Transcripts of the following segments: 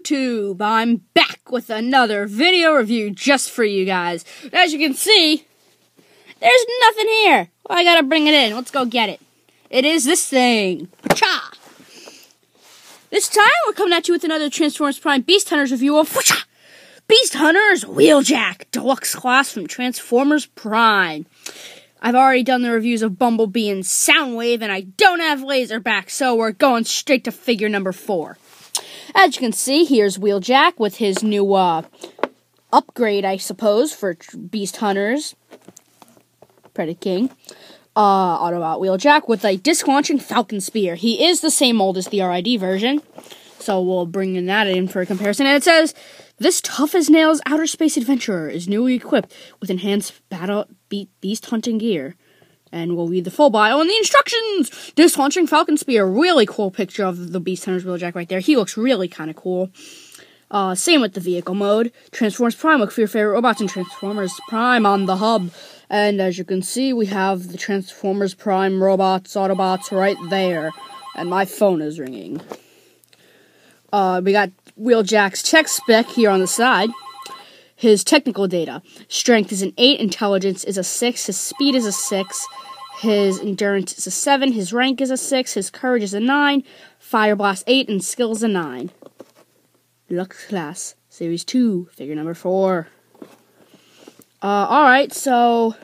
YouTube! I'm back with another video review just for you guys. As you can see, there's nothing here. Well, I gotta bring it in. Let's go get it. It is this thing. Pacha! This time, we're coming at you with another Transformers Prime Beast Hunters review of Beast Hunters Wheeljack Deluxe Class from Transformers Prime. I've already done the reviews of Bumblebee and Soundwave, and I don't have Laserback, so we're going straight to figure number 4. As you can see, here's Wheeljack with his new upgrade, I suppose, for Beast Hunters. Predaking. Autobot Wheeljack with a disc-launching Falcon Spear. He is the same mold as the RID version, so we'll bring that in for a comparison. And it says, this tough-as-nails outer space adventurer is newly equipped with enhanced beast hunting gear. And we'll read the full bio and the instructions! Disc-launching Falcon Spear. Really cool picture of the Beast Hunters Wheeljack right there. He looks really kind of cool. Same with the vehicle mode. Transformers Prime, look for your favorite robots in Transformers Prime on the hub. And as you can see, we have the Transformers Prime robots, Autobots right there. And my phone is ringing. We got Wheeljack's tech spec here on the side. His technical data. Strength is an 8, intelligence is a 6, his speed is a 6, his endurance is a 7, his rank is a 6, his courage is a 9, fire blast 8, and skill is a 9. Deluxe Class, Series 2, figure number 4. Alright, so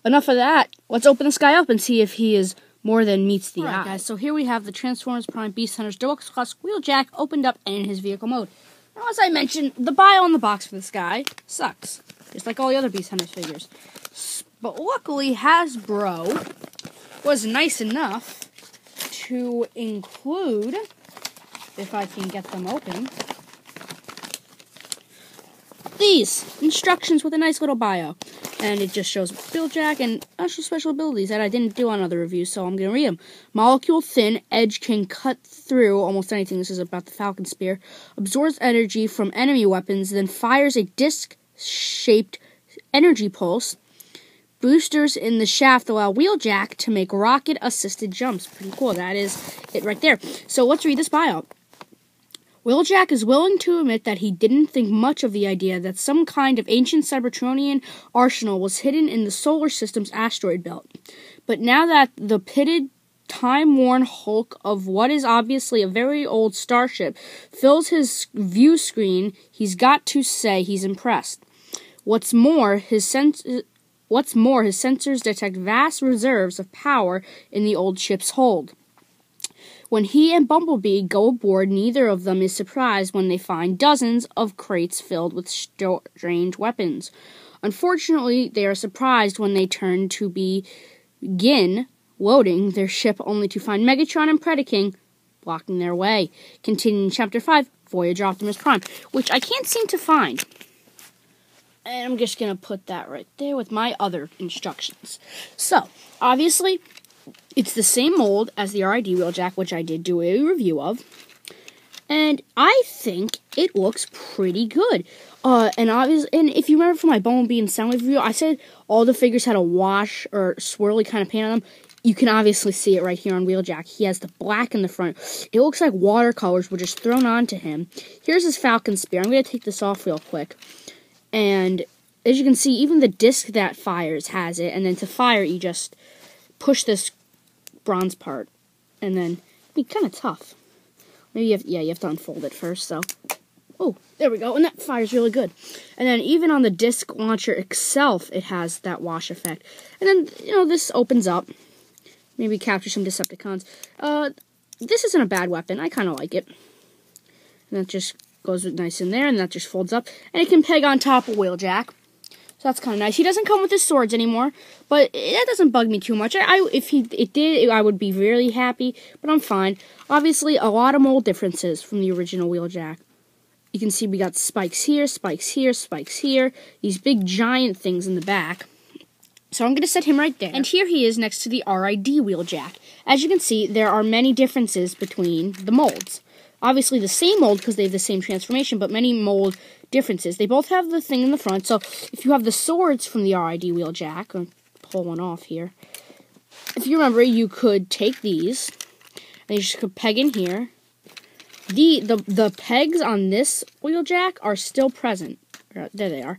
enough of that. Let's open this guy up and see if he is more than meets the eye. Alright guys, so here we have the Transformers Prime Beast Hunters Deluxe Class Wheeljack opened up and in his vehicle mode. Now, as I mentioned, the bio on the box for this guy sucks, just like all the other Beast Hunters figures. But luckily, Hasbro was nice enough to include, if I can get them open, these instructions with a nice little bio. And it just shows Wheeljack and extra special abilities that I didn't do on other reviews, so I'm going to read them. Molecule thin, edge can cut through almost anything. This is about the Falcon Spear. Absorbs energy from enemy weapons, then fires a disc-shaped energy pulse. Boosters in the shaft allow Wheeljack to make rocket-assisted jumps. Pretty cool. That is it right there. So let's read this bio. Wheeljack is willing to admit that he didn't think much of the idea that some kind of ancient Cybertronian arsenal was hidden in the solar system's asteroid belt. But now that the pitted, time-worn hulk of what is obviously a very old starship fills his view screen, he's got to say he's impressed. What's more, his sensors detect vast reserves of power in the old ship's hold. When he and Bumblebee go aboard, neither of them is surprised when they find dozens of crates filled with strange weapons. Unfortunately, they are surprised when they turn to begin loading their ship only to find Megatron and Predaking blocking their way. Continuing Chapter 5, Voyage Optimus Prime, which I can't seem to find. And I'm just going to put that right there with my other instructions. So, obviously, it's the same mold as the RID Wheeljack, which I did do a review of. And I think it looks pretty good. And if you remember from my Bumblebee and Soundwave review, I said all the figures had a wash or swirly kind of paint on them. You can obviously see it right here on Wheeljack. He has the black in the front. It looks like watercolors were just thrown onto him. Here's his Falcon Spear. I'm going to take this off real quick. And as you can see, even the disc that fires has it. And then to fire, you just push this bronze part, and then kind of tough. Maybe you have to unfold it first. So, oh, there we go, and that fires really good. And then even on the disc launcher itself, it has that wash effect. And then this opens up. Maybe capture some Decepticons. This isn't a bad weapon. I kind of like it. And that just goes nice in there, and that just folds up, and it can peg on top of Wheeljack. So that's kind of nice. He doesn't come with his swords anymore, but that doesn't bug me too much. If it did, I would be really happy, but I'm fine. Obviously, a lot of mold differences from the original Wheeljack. You can see we got spikes here, spikes here, spikes here. These big giant things in the back. So I'm going to set him right there. And here he is next to the RID Wheeljack. As you can see, there are many differences between the molds. Obviously the same mold because they have the same transformation, but many mold differences. They both have the thing in the front, so if you have the swords from the RID Wheeljack, or pull one off here, if you remember, you could take these, and you just could peg in here, The pegs on this Wheeljack are still present. There they are.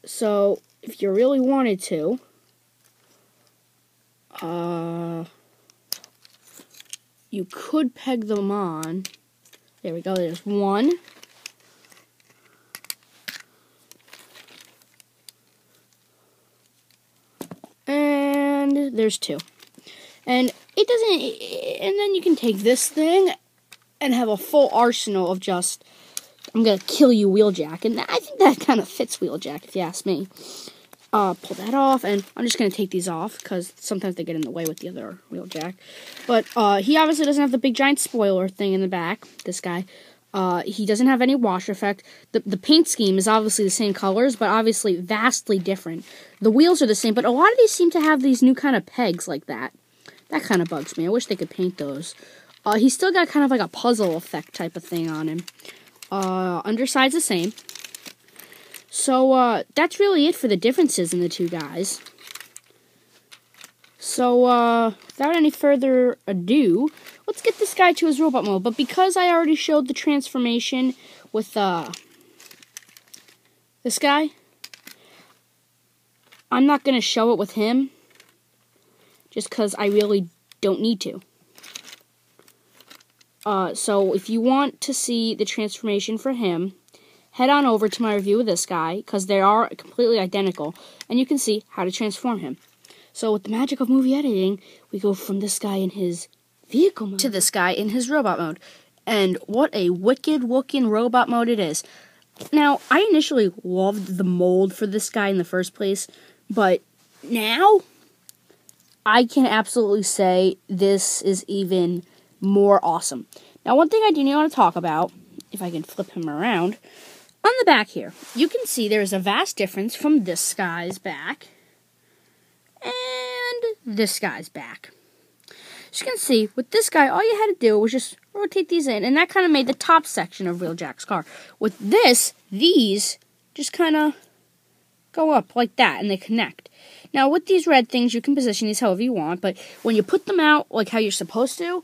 So if you really wanted to, you could peg them on. There we go. There's one. And there's two. And it doesn't, and then you can take this thing and have a full arsenal of just, I'm going to kill you Wheeljack. And I think that kind of fits Wheeljack, if you ask me. Pull that off, and I'm just going to take these off, because sometimes they get in the way with the other Wheeljack. But he obviously doesn't have the big giant spoiler thing in the back, this guy. He doesn't have any wash effect. The paint scheme is obviously the same colors, but obviously vastly different. The wheels are the same, but a lot of these seem to have these new kind of pegs like that. That kind of bugs me. I wish they could paint those. He's still got kind of like a puzzle effect type of thing on him. Underside's the same. So, that's really it for the differences in the two guys. So, without any further ado, let's get this guy to his robot mode. But because I already showed the transformation with, this guy, I'm not going to show it with him. Just because I really don't need to. So if you want to see the transformation for him, head on over to my review of this guy, because they are completely identical, and you can see how to transform him. So with the magic of movie editing, we go from this guy in his vehicle mode to this guy in his robot mode. And what a wicked-looking robot mode it is. Now, I initially loved the mold for this guy in the first place, but now I can absolutely say this is even more awesome. Now, one thing I do want to talk about, if I can flip him around, on the back here, you can see there's a vast difference from this guy's back and this guy's back. As you can see, with this guy, all you had to do was just rotate these in, and that kind of made the top section of Wheeljack's car. With this, these just kind of go up like that, and they connect. Now, with these red things, you can position these however you want, but when you put them out like how you're supposed to,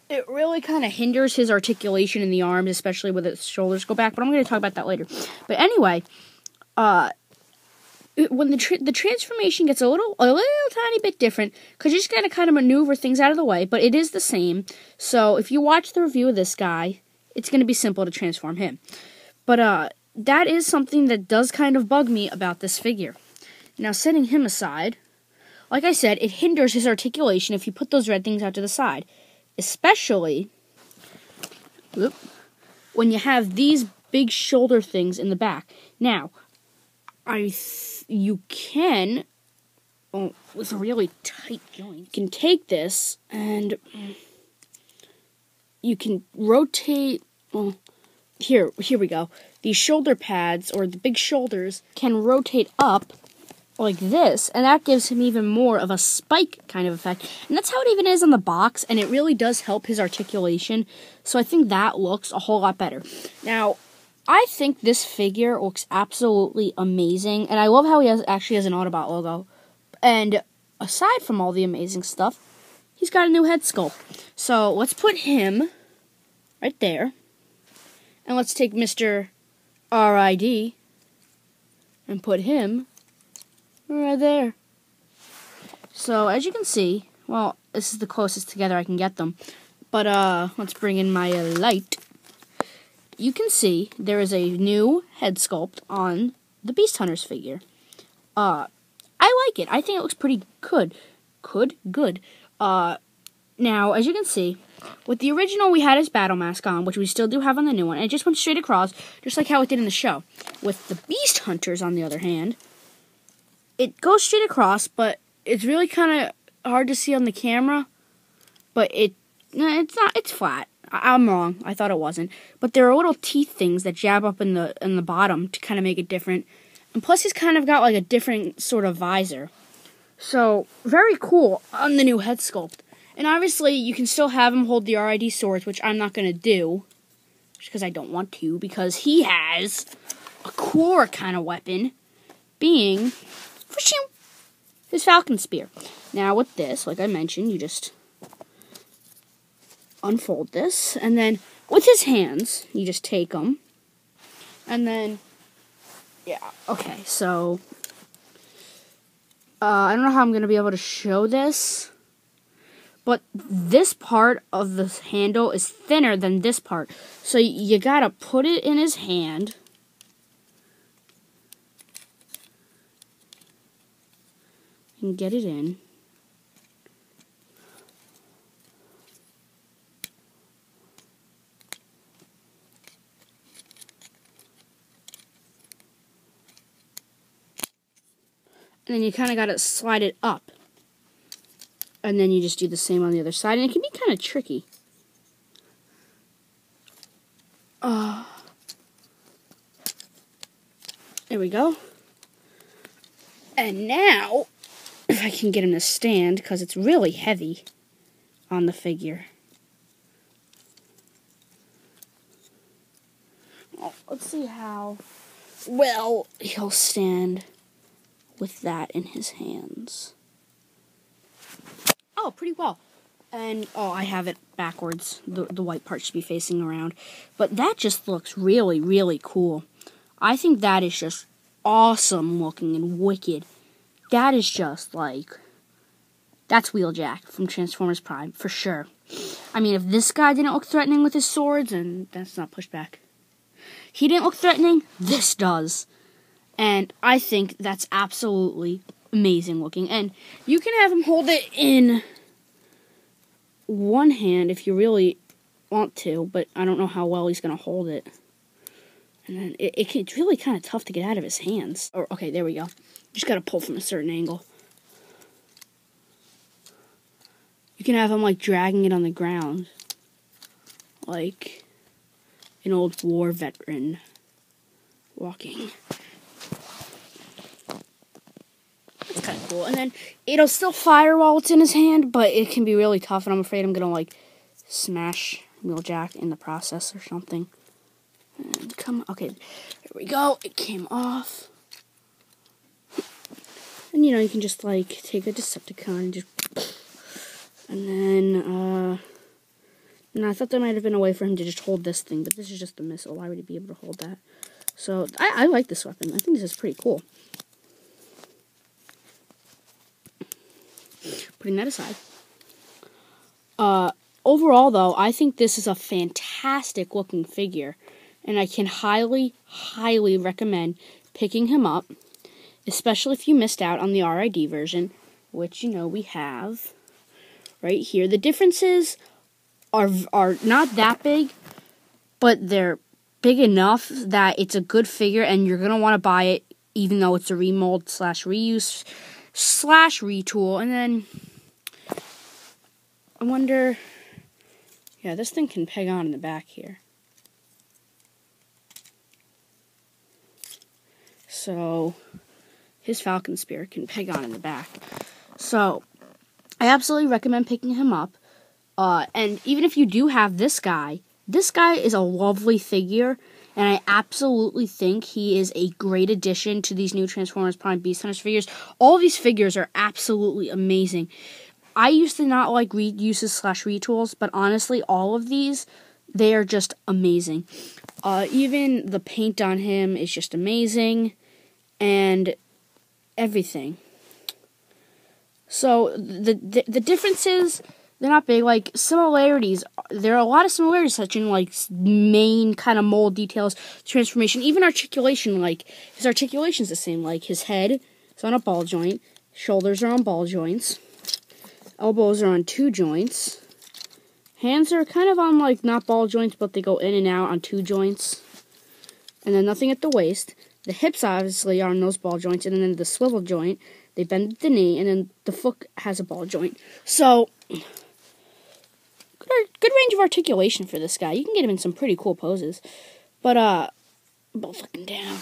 it really kind of hinders his articulation in the arms, especially with his shoulders go back, but I'm going to talk about that later. But anyway, when the transformation gets a little tiny bit different, because you just got to kind of maneuver things out of the way, but it is the same. So if you watch the review of this guy, it's going to be simple to transform him. But that is something that does kind of bug me about this figure. Now, setting him aside, like I said, it hinders his articulation if you put those red things out to the side. Especially when you have these big shoulder things in the back. Now, you can, with a really tight joint, you can take this and you can rotate, here we go. These shoulder pads, or the big shoulders, can rotate up like this, and that gives him even more of a spike kind of effect. And that's how it even is on the box, and it really does help his articulation. So I think that looks a whole lot better. Now, I think this figure looks absolutely amazing, and I love how he actually has an Autobot logo. And aside from all the amazing stuff, he's got a new head sculpt. So let's put him right there, and let's take Mr. RID and put him right there. So, as you can see, well, this is the closest together I can get them. But, let's bring in my light. You can see there is a new head sculpt on the Beast Hunters figure. I like it. I think it looks pretty good. Good. Now, as you can see, with the original, we had his battle mask on, which we still do have on the new one. And it just went straight across, just like how it did in the show. With the Beast Hunters, on the other hand, it goes straight across, but it's really kind of hard to see on the camera. But it's not. It's flat. I'm wrong. I thought it wasn't. But there are little teeth things that jab up in the bottom to kind of make it different. And plus, he's kind of got like a different sort of visor. So, very cool on the new head sculpt. And obviously, you can still have him hold the RID swords, which I'm not going to do. Just because I don't want to. Because he has a cooler kind of weapon, being his Falcon Spear. Now, with this, like I mentioned, you just unfold this, and then with his hands, you just take them, and then, yeah, okay, so, I don't know how I'm going to be able to show this, but this part of the handle is thinner than this part, so you gotta put it in his hand, and get it in. And then you kind of got to slide it up. And then you just do the same on the other side. And it can be kind of tricky. There we go. And now, if I can get him to stand, because it's really heavy on the figure. Oh, let's see how well he'll stand with that in his hands. Oh, pretty well. And, oh, I have it backwards. The white part should be facing around. But that just looks really, really cool. I think that is just awesome looking and wicked. That is just, like, that's Wheeljack from Transformers Prime, for sure. I mean, if this guy didn't look threatening with his swords, and that's not pushed back. He didn't look threatening, this does. And I think that's absolutely amazing looking. And you can have him hold it in one hand if you really want to, but I don't know how well he's going to hold it. And then it's really kind of tough to get out of his hands. Okay, there we go. Just got to pull from a certain angle. You can have him, like, dragging it on the ground. Like an old war veteran walking. It's kind of cool. And then it'll still fire while it's in his hand, but it can be really tough, and I'm afraid I'm going to, like, smash Wheeljack in the process or something. And come, okay, there we go. It came off. And, you know, you can just, like, take a Decepticon and just... And then, no, I thought there might have been a way for him to just hold this thing, but this is just a missile. Why would he be able to hold that? So, I like this weapon. I think this is pretty cool. Putting that aside. Overall, though, I think this is a fantastic looking figure. And I can highly, highly recommend picking him up. Especially if you missed out on the RID version. Which, you know, we have right here. The differences are not that big. But they're big enough that it's a good figure. And you're going to want to buy it. Even though it's a remold / reuse / retool. And then I wonder, yeah, this thing can peg on in the back here. So his Falcon Spear can peg on in the back. So I absolutely recommend picking him up. And even if you do have this guy is a lovely figure. And I absolutely think he is a great addition to these new Transformers Prime Beast Hunters figures. All of these figures are absolutely amazing. I used to not like reuses / retools, but honestly, all of these, they are just amazing. Even the paint on him is just amazing. And everything. So, the differences... They're not big, like, similarities. There are a lot of similarities, such in, like, main kind of mold details, transformation, even articulation, like, his articulation's the same, like, his head is on a ball joint, shoulders are on ball joints, elbows are on 2 joints, hands are kind of on, like, not ball joints, but they go in and out on 2 joints, and then nothing at the waist. The hips, obviously, are on those ball joints, and then the swivel joint, they bend the knee, and then the foot has a ball joint. So... Good range of articulation for this guy. You can get him in some pretty cool poses. But, both looking down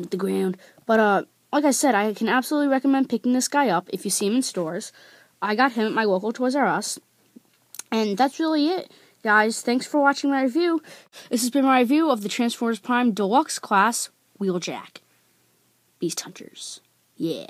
at the ground. But, like I said, I can absolutely recommend picking this guy up if you see him in stores. I got him at my local Toys R Us. And that's really it. Guys, thanks for watching my review. This has been my review of the Transformers Prime Deluxe Class Wheeljack Beast Hunters. Yeah.